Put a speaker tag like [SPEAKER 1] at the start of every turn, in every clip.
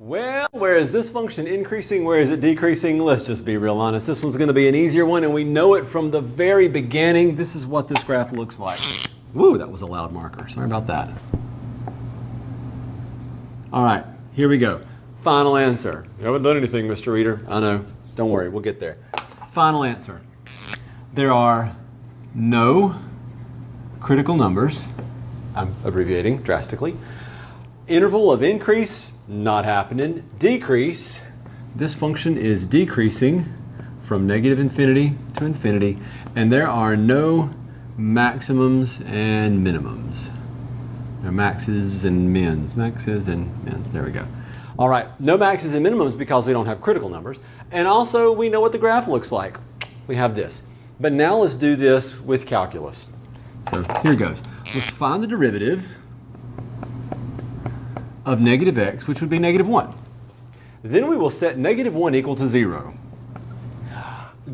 [SPEAKER 1] Well, where is this function increasing? Where is it decreasing? Let's just be real honest. This one's going to be an easier one, and we know it from the very beginning. This is what this graph looks like. Woo, that was a loud marker. Sorry about that. All right, here we go. Final answer. You haven't done anything, Mr. Reader. I know. Don't worry, we'll get there. Final answer. There are no critical numbers. I'm abbreviating drastically. Interval of increase, not happening. Decrease, this function is decreasing from negative infinity to infinity, and there are no maximums and minimums. No maxes and mins. Maxes and mins. There we go. All right, no maxes and minimums because we don't have critical numbers. And also, we know what the graph looks like. We have this. But now let's do this with calculus. So here goes. Let's find the derivative of negative x, which would be negative 1. Then we will set negative 1 equal to 0.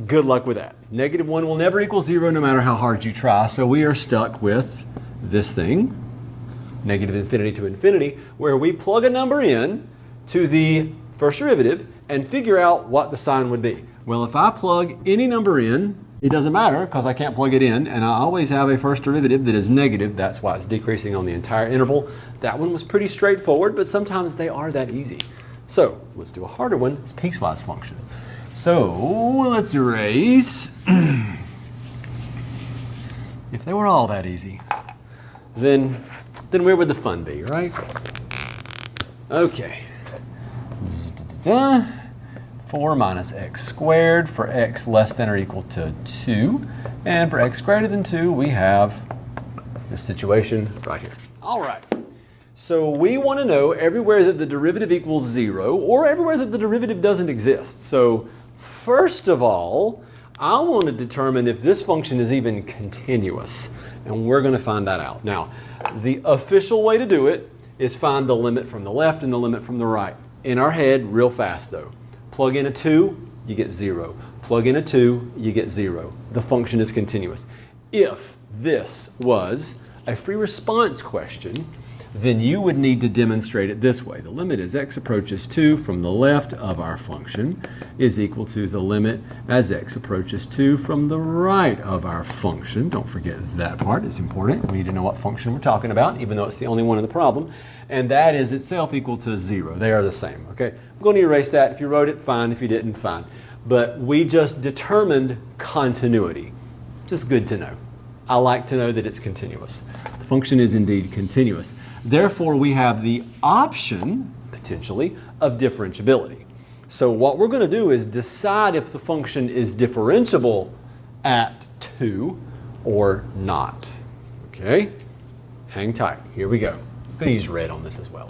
[SPEAKER 1] Good luck with that. Negative 1 will never equal 0 no matter how hard you try, so we are stuck with this thing, negative infinity to infinity, where we plug a number in to the first derivative and figure out what the sign would be. Well, if I plug any number in, it doesn't matter because I can't plug it in, and I always have a first derivative that is negative. That's why it's decreasing on the entire interval. That one was pretty straightforward, but sometimes they are that easy. So let's do a harder one. It's piecewise function. So let's erase. If they were all that easy, then where would the fun be, right? Okay. 4 minus x squared for x less than or equal to 2. And for x greater than 2, we have this situation right here. All right. So we want to know everywhere that the derivative equals 0 or everywhere that the derivative doesn't exist. So first of all, I want to determine if this function is even continuous. And we're going to find that out. Now, the official way to do it is find the limit from the left and the limit from the right. In our head, real fast though. Plug in a 2, you get 0. Plug in a 2, you get 0. The function is continuous. If this was a free response question, then you would need to demonstrate it this way. The limit as x approaches 2 from the left of our function is equal to the limit as x approaches 2 from the right of our function. Don't forget that part. It's important. We need to know what function we're talking about, even though it's the only one in the problem. And that is itself equal to 0. They are the same, okay? I'm going to erase that. If you wrote it, fine. If you didn't, fine. But we just determined continuity. Just good to know. I like to know that it's continuous. The function is indeed continuous. Therefore, we have the option, potentially, of differentiability. So what we're going to do is decide if the function is differentiable at 2 or not. Okay? Hang tight. Here we go. I'm going to use red on this as well.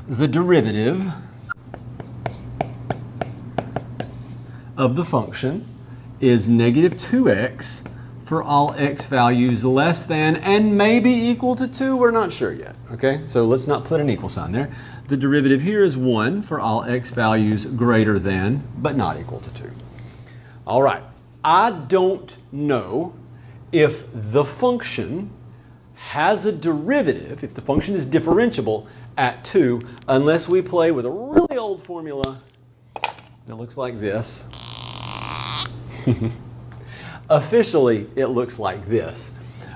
[SPEAKER 1] The derivative of the function is negative 2x for all x values less than and maybe equal to 2. We're not sure yet. Okay, so let's not put an equal sign there. The derivative here is 1 for all x values greater than but not equal to 2. All right, I don't know if the function has a derivative, if the function is differentiable at 2, unless we play with a really old formula that looks like this. Officially, it looks like this,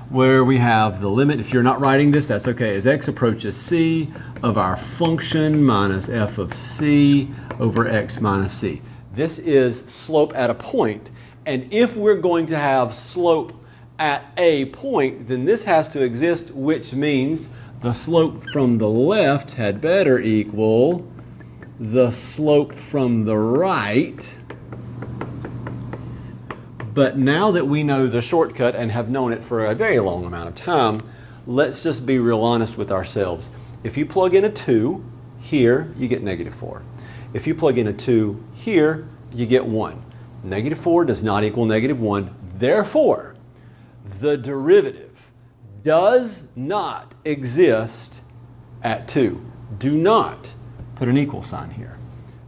[SPEAKER 1] where we have the limit, if you're not writing this, that's okay, as x approaches c of our function minus f of c over x minus c. This is slope at a point, and if we're going to have slope at a point, then this has to exist, which means the slope from the left had better equal the slope from the right. But now that we know the shortcut and have known it for a very long amount of time, let's just be real honest with ourselves. If you plug in a 2 here, you get negative 4. If you plug in a 2 here, you get 1. Negative 4 does not equal negative 1. Therefore, the derivative does not exist at 2. Do not put an equal sign here.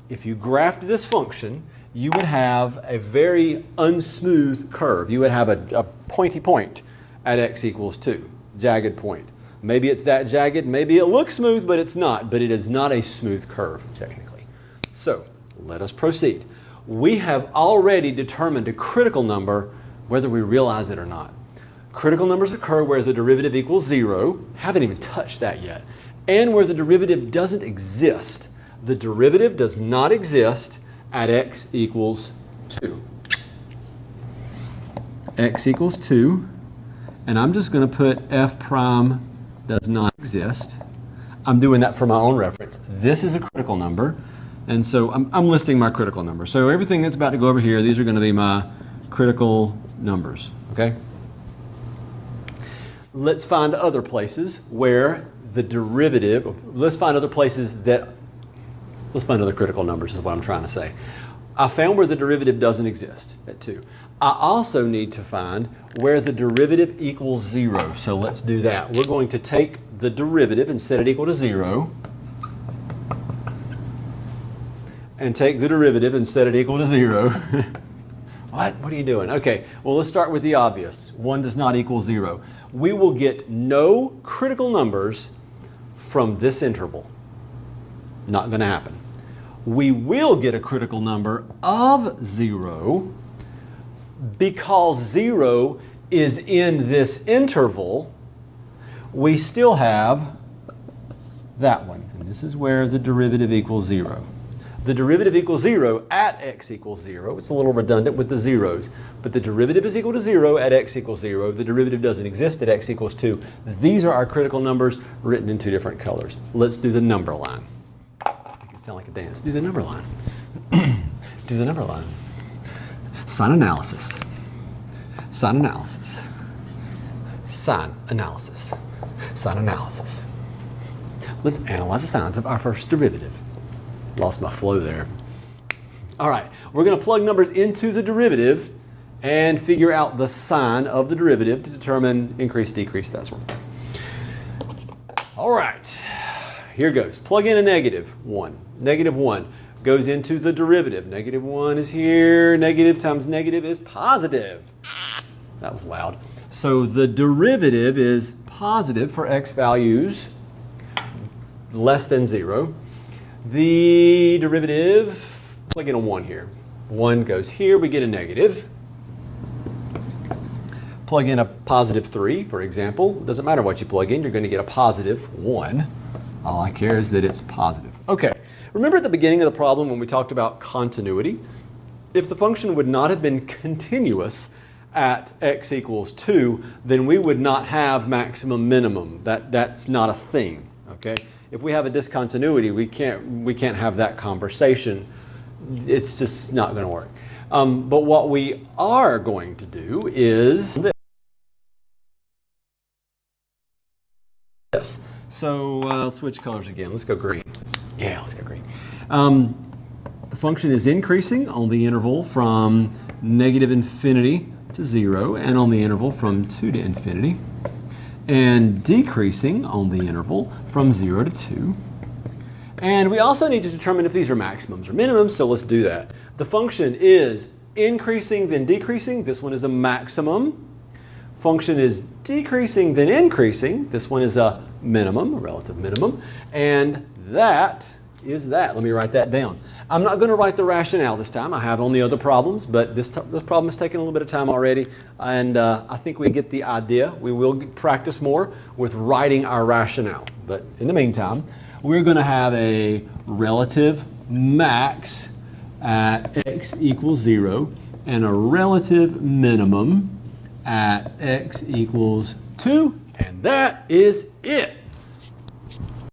[SPEAKER 1] If you graphed this function, you would have a very unsmooth curve. You would have a pointy point at x equals 2, jagged point. Maybe it's that jagged, maybe it looks smooth, but it's not. But it is not a smooth curve, technically. So let us proceed. We have already determined a critical number, whether we realize it or not. Critical numbers occur where the derivative equals 0, haven't even touched that yet, and where the derivative doesn't exist. The derivative does not exist at x equals 2. X equals 2, and I'm just going to put f prime does not exist. I'm doing that for my own reference. This is a critical number, and so I'm listing my critical number. So everything that's about to go over here, these are going to be my critical numbers, okay? Let's find other places where the derivative, let's find other critical numbers is what I'm trying to say. I found where the derivative doesn't exist at 2. I also need to find where the derivative equals 0. So let's do that. We're going to take the derivative and set it equal to 0. And take the derivative and set it equal to 0. What are you doing? Okay, well, let's start with the obvious. 1 does not equal 0. We will get no critical numbers from this interval. Not going to happen. We will get a critical number of 0 because 0 is in this interval. We still have that one, and this is where the derivative equals 0. The derivative equals 0 at x equals 0. It's a little redundant with the zeros, but the derivative is equal to 0 at x equals 0. The derivative doesn't exist at x equals 2. These are our critical numbers written in 2 different colors. Let's do the number line. Make it sound like a dance. Do the number line. Do the number line. Sign analysis. Sign analysis. Sign analysis. Sign analysis. Let's analyze the signs of our first derivative. Lost my flow there. All right, we're going to plug numbers into the derivative and figure out the sign of the derivative to determine increase, decrease, that sort of thing. All right, here goes. Plug in a negative 1. Negative 1 goes into the derivative. Negative 1 is here. Negative times negative is positive. That was loud. So the derivative is positive for x values less than 0. The derivative, plug in a 1 here. 1 goes here, we get a negative. Plug in a positive 3, for example. It doesn't matter what you plug in, you're going to get a positive 1. All I care is that it's positive. Okay, remember at the beginning of the problem when we talked about continuity? If the function would not have been continuous at x equals 2, then we would not have maximum minimum. That's not a thing, okay? If we have a discontinuity, we can't have that conversation. It's just not going to work. But what we are going to do is this. So I'll switch colors again. Let's go green. Yeah, let's go green. The function is increasing on the interval from negative infinity to 0 and on the interval from 2 to infinity, and decreasing on the interval from 0 to 2. And we also need to determine if these are maximums or minimums, so let's do that. The function is increasing then decreasing. This one is a maximum. Function is decreasing then increasing. This one is a minimum, a relative minimum. And that is that. Let me write that down. I'm not going to write the rationale this time. I have on the other problems, but this problem has taken a little bit of time already, and I think we get the idea. We will practice more with writing our rationale. But in the meantime, we're going to have a relative max at x equals 0 and a relative minimum at x equals 2, and that is it.